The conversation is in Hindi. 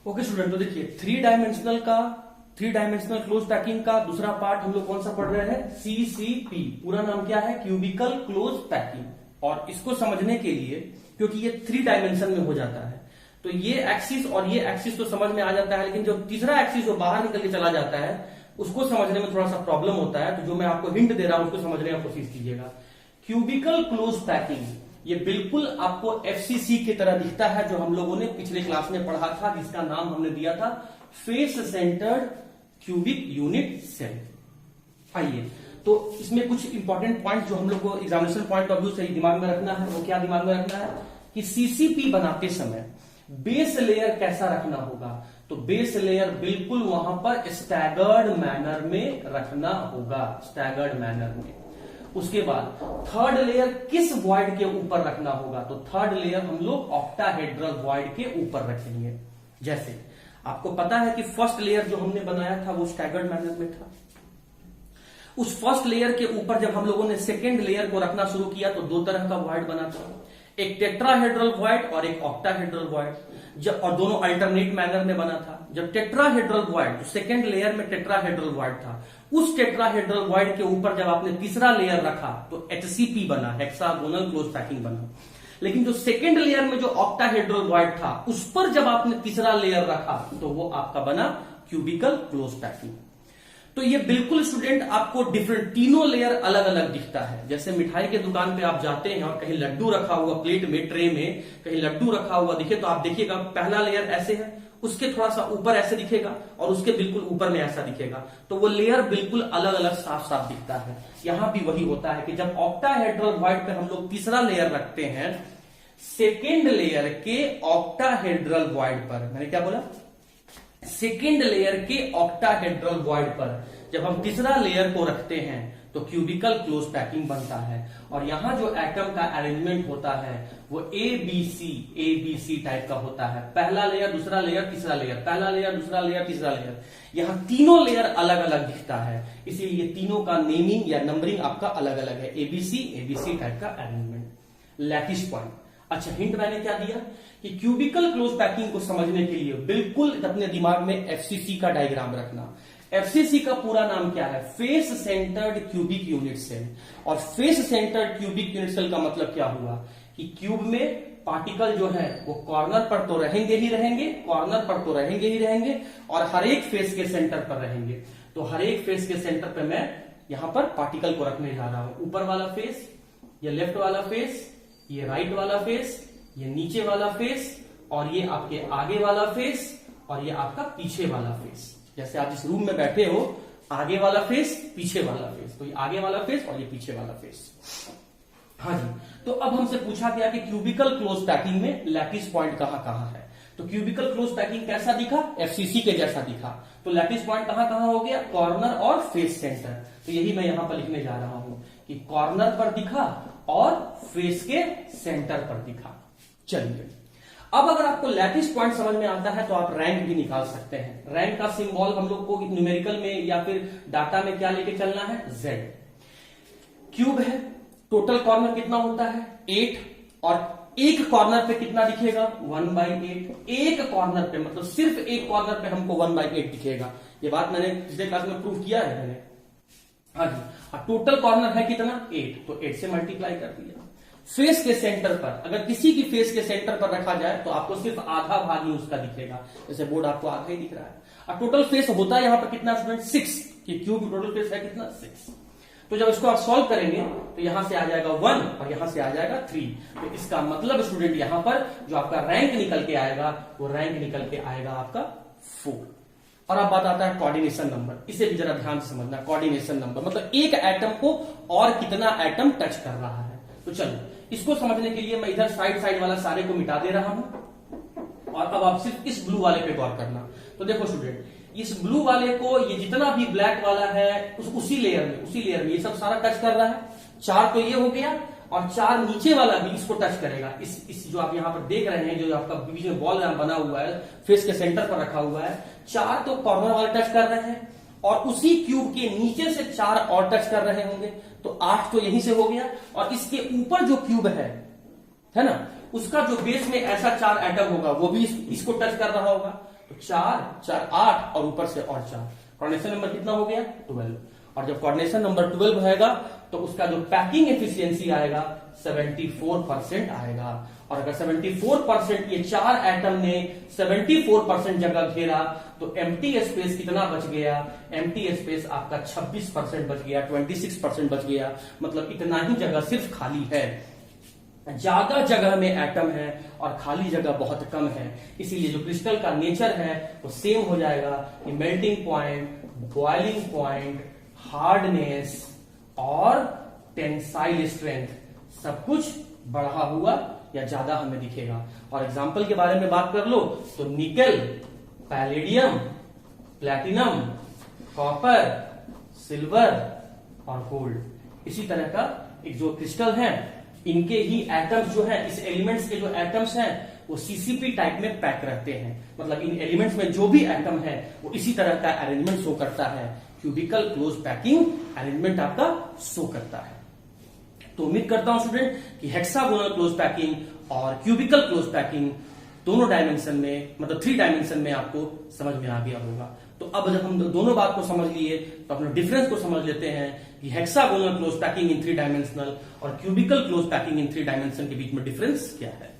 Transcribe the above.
ओके स्टूडेंट, तो देखिए थ्री डायमेंशनल क्लोज पैकिंग का दूसरा पार्ट हम लोग कौन सा पढ़ रहे हैं? सीसीपी। पूरा नाम क्या है? Cubical close packing. और इसको समझने के लिए, क्योंकि ये 3 डायमेंशन में हो जाता है, तो ये एक्सिस और ये एक्सिस तो समझ में आ जाता है, लेकिन जो तीसरा एक्सिस जो बाहर निकल के चला जाता है उसको समझने में थोड़ा सा प्रॉब्लम होता है। तो जो मैं आपको हिंट दे रहा हूं उसको समझने की कोशिश कीजिएगा। क्यूबिकल क्लोज पैकिंग ये बिल्कुल आपको एफसीसी की तरह दिखता है, जो हम लोगों ने पिछले क्लास में पढ़ा था, जिसका नाम हमने दिया था face centred cubic unit cell. आइए, तो इसमें कुछ इंपॉर्टेंट पॉइंट जो हम लोग को एग्जामिनेशन पॉइंट ऑफ व्यू से दिमाग में रखना है, वो क्या दिमाग में रखना है कि सीसीपी बनाते समय बेस लेयर कैसा रखना होगा। तो बेस लेयर बिल्कुल वहां पर स्टैगर्ड मैनर में रखना होगा, स्टैगर्ड मैनर में। उसके बाद थर्ड लेयर किस वॉइड के ऊपर रखना होगा? तो थर्ड लेयर हम लोग ऑक्टाहेड्रल वॉइड के ऊपर रखेंगे। जैसे आपको पता है कि फर्स्ट लेयर जो हमने बनाया था वो स्टैगर्ड मैनर में था। उस फर्स्ट लेयर के ऊपर जब हम लोगों ने सेकेंड लेयर को रखना शुरू किया तो 2 तरह का वॉइड बना था, एक टेट्राहेड्रल वॉइड और एक ऑक्टाहेड्रल वॉइड, और दोनों अल्टरनेट मैनर में बना था। जब टेट्राहेड्रल वॉइड, सेकेंड लेयर में टेट्राहेड्रल वॉइड था, उस टेट्राहेड्रल वॉइड के ऊपर जब आपने तीसरा लेयर रखा तो एचसीपी बना, हेक्सागोनल क्लोज पैकिंग बना। लेकिन जो सेकेंड लेयर में जो ऑक्टाहेड्रल वॉइड था उस पर जब आपने तीसरा लेयर रखा तो वो आपका बना क्यूबिकल क्लोज पैकिंग। तो ये बिल्कुल स्टूडेंट आपको डिफरेंट, तीनों लेयर अलग अलग दिखता है। जैसे मिठाई के दुकान पे आप जाते हैं और कहीं लड्डू रखा हुआ प्लेट में, ट्रे में कहीं लड्डू रखा हुआ दिखे तो आप देखिएगा पहला लेयर ऐसे है, उसके थोड़ा सा ऊपर ऐसे दिखेगा और उसके बिल्कुल ऊपर में ऐसा दिखेगा। तो वो लेयर बिल्कुल अलग अलग साफ साफ दिखता है। यहां भी वही होता है कि जब ऑक्टाहेड्रल वॉइड पे हम लोग तीसरा लेयर रखते हैं, सेकेंड लेयर के ऑक्टाहेड्रल वॉइड पर, मैंने क्या बोला? सेकेंड लेयर के ऑक्टाहेड्रल वॉइड पर जब हम तीसरा लेयर को रखते हैं तो क्यूबिकल क्लोज पैकिंग बनता है। और यहां जो एटम का अरेंजमेंट होता है वो एबीसी टाइप का होता है। पहला लेयर, दूसरा लेयर, तीसरा लेयर, पहला लेयर, दूसरा लेयर, तीसरा लेयर। यहां तीनों लेयर अलग अलग दिखता है, इसीलिए तीनों का नेमिंग या नंबरिंग आपका अलग अलग है। एबीसी टाइप का अरेंजमेंट। Lattice point. अच्छा, हिंट मैंने क्या दिया कि क्यूबिकल क्लोज पैकिंग को समझने के लिए बिल्कुल अपने दिमाग में एफसीसी का डायग्राम रखना। एफसीसी का पूरा नाम क्या है? Face centred cubic unit cell. और face centred cubic unit cell का मतलब क्या हुआ कि क्यूब में पार्टिकल जो है वो कॉर्नर पर तो रहेंगे ही रहेंगे, कॉर्नर पर तो रहेंगे ही रहेंगे, और हर एक फेस के सेंटर पर रहेंगे। तो हर एक फेस के सेंटर पर मैं यहां पर पार्टिकल को रखने जा रहा हूं। ऊपर वाला फेस, ये लेफ्ट वाला फेस, ये राइट वाला फेस, ये नीचे वाला फेस, और ये आपके आगे वाला फेस, और ये आपका पीछे वाला फेस। जैसे आप जिस रूम में बैठे हो, आगे वाला फेस, पीछे वाला फेस, तो ये आगे वाला फेस और ये पीछे वाला फेस। हाँ जी, तो अब हमसे पूछा गया कि क्यूबिकल क्लोज पैकिंग में लैटिस पॉइंट कहां कहां है। तो क्यूबिकल क्लोज पैकिंग कैसा दिखा? एफसीसी के जैसा दिखा। तो लैटिस पॉइंट कहां कहां हो गया? कॉर्नर और फेस सेंटर। तो यही मैं यहां पर लिखने जा रहा हूं कि कॉर्नर पर दिखा और फेस के सेंटर पर दिखा। चलिए, अब अगर आपको लैटिस पॉइंट समझ में आता है तो आप रैंक भी निकाल सकते हैं। रैंक का सिंबल हम लोग को न्यूमेरिकल में या फिर डाटा में क्या लेके चलना है? जेड। क्यूब है, टोटल कॉर्नर कितना होता है? 8, और एक कॉर्नर पे कितना दिखेगा? 1/8। एक कॉर्नर पे, मतलब सिर्फ एक कॉर्नर पे हमको 1/8 दिखेगा। ये बात मैंने पिछले क्लास में प्रूव किया है मैंने। हाँ जी, टोटल कॉर्नर है कितना? 8, तो 8 से मल्टीप्लाई कर दिया। फेस के सेंटर पर, अगर किसी की फेस के सेंटर पर रखा जाए तो आपको सिर्फ आधा भाग ही उसका दिखेगा। जैसे बोर्ड आपको आधा ही दिख रहा है। और टोटल फेस होता है यहां पर कितना स्टूडेंट? 6, कि क्यूब में टोटल फेस है कितना? 6। तो जब इसको आप सॉल्व करेंगे तो यहां से आ जाएगा 1 और यहां से आ जाएगा 3। तो इसका मतलब स्टूडेंट यहां पर जो आपका रैंक निकल के आएगा वो रैंक निकल के आएगा आपका 4। और अब बात आता है कोऑर्डिनेशन नंबर। इसे भी जरा ध्यान से समझना। कोऑर्डिनेशन नंबर मतलब एक एटम को और कितना एटम टच कर रहा है। तो चलो, इसको समझने के लिए मैं इधर साइड वाला सारे को मिटा दे रहा हूं और अब आप सिर्फ इस ब्लू वाले पे गौर करना। तो देखो स्टूडेंट, इस ब्लू वाले को ये जितना भी ब्लैक वाला है उसी लेयर में ये सब सारा टच कर रहा है। 4 तो ये हो गया, और 4 नीचे वाला भी इसको टच करेगा। इस जो आप यहां पर देख रहे हैं, जो आपका बीच में बॉल बना हुआ है, फेस के सेंटर पर रखा हुआ है, 4 तो कॉर्नर वाले टच कर रहे हैं, और उसी क्यूब के नीचे से 4 और टच कर रहे होंगे। तो 8 तो यहीं से हो गया, और इसके ऊपर जो क्यूब है ना, उसका जो बेस में ऐसा 4 एटम होगा वो भी इसको टच कर रहा होगा। तो 4 4 8 और ऊपर से और 4, कोऑर्डिनेशन नंबर कितना हो गया 12। और जब कोऑर्डिनेशन नंबर 12 होगा तो उसका जो पैकिंग एफिशिएंसी आएगा 74% आएगा। और अगर 74% ये 4 एटम ने 74% जगह घेरा तो एम्प्टी स्पेस कितना बच गया, एम्प्टी स्पेस आपका 26% बच गया, 26% बच गया, मतलब इतना ही जगह सिर्फ खाली है। ज्यादा जगह में एटम है और खाली जगह बहुत कम है, इसीलिए जो क्रिस्टल का नेचर है वो सेम हो जाएगा कि melting point, boiling point, hardness और टेंसाइल स्ट्रेंथ सब कुछ बढ़ा हुआ या ज्यादा हमें दिखेगा। और एग्जाम्पल के बारे में बात कर लो तो nickel, palladium, platinum, copper, silver और गोल्ड, इसी तरह का एक जो क्रिस्टल है इनके ही एटम्स जो है, इस एलिमेंट्स के जो एटम्स हैं वो सीसीपी टाइप में पैक रहते हैं, मतलब इन एलिमेंट्स में जो भी एटम है वो इसी तरह का अरेंजमेंट शो करता है, क्यूबिकल क्लोज पैकिंग अरेंजमेंट आपका शो करता है। तो उम्मीद करता हूं स्टूडेंट कि हेक्सागोनल क्लोज पैकिंग और क्यूबिकल क्लोज पैकिंग दोनों डायमेंशन में, मतलब 3 डायमेंशन में आपको समझ में आ गया होगा। तो अब जब हम दोनों बात को समझ लिए तो अपने डिफरेंस को समझ लेते हैं कि hexagonal close packing in 3 dimensional और cubical close packing in 3 dimension के बीच में डिफरेंस क्या है।